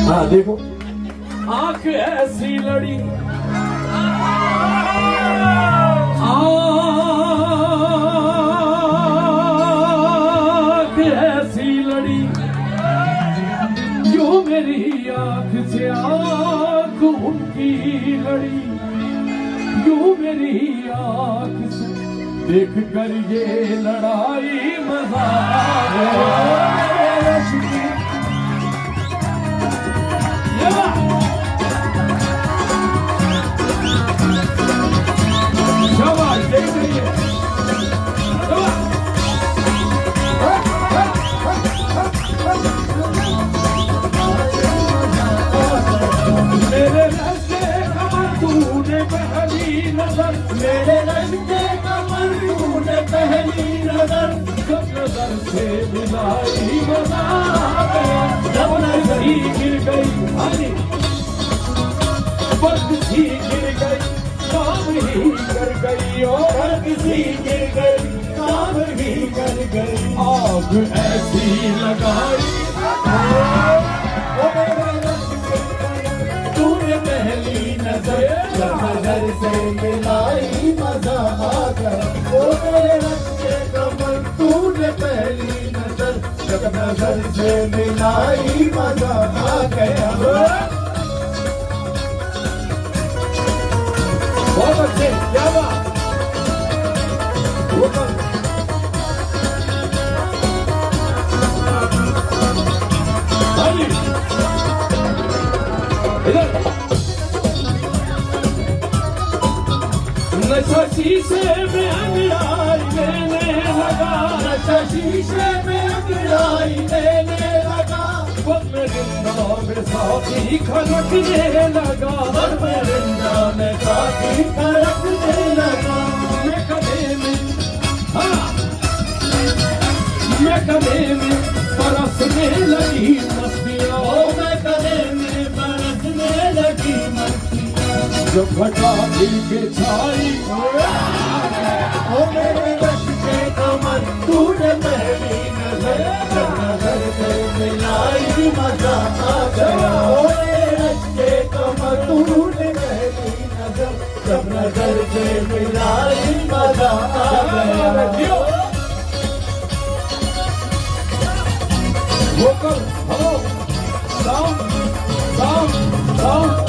हाँ देखो आंख ऐसी लड़ी आंख ऐसी लड़ी जो मेरी आंख से आंख उनकी लड़ी जो मेरी आंख से देख कर ये लड़ाई मजा शाबाश देख रही है मेरे रस्ते कमर तूने पहली नजर मेरे रस्ते कमर तूने पहली नजर जब नजर से मिलाई मजा जब नजर ही गिर गई वक्त ही गिर गई काम ही कर गई और किसी गिर गई काम ही कर गई आग ऐसी लगाई तूने पहली नजर जब नजर से मिलाई मजा आ गया ओ मेरे रस्ते कमर तूने पहली नजर जब नजर से मिलाई मजा आ गया बहुत अच्छे क्या बात इधर नशा शीशे में अंगड़ाई लेने लगा नशा शीशे में अंगड़ाई लेने लगा वरिंदा में साथी खड़कने लगा वरिंदा में साथी खड़कने लगा मैं कदे में बरसने लगी मस्तियाँ मैं कदे में बरसने लगी मस्तियाँ जब घटा दिल के छाई ओ मेरे रस्ते कमर तूने पहली नजर जब नजर से मिलाई मजा आ गया ओ मेरे रस्ते कमर तूने पहली नजर जब नजर से मिलाई मजा आ गया vocal, hello, sound,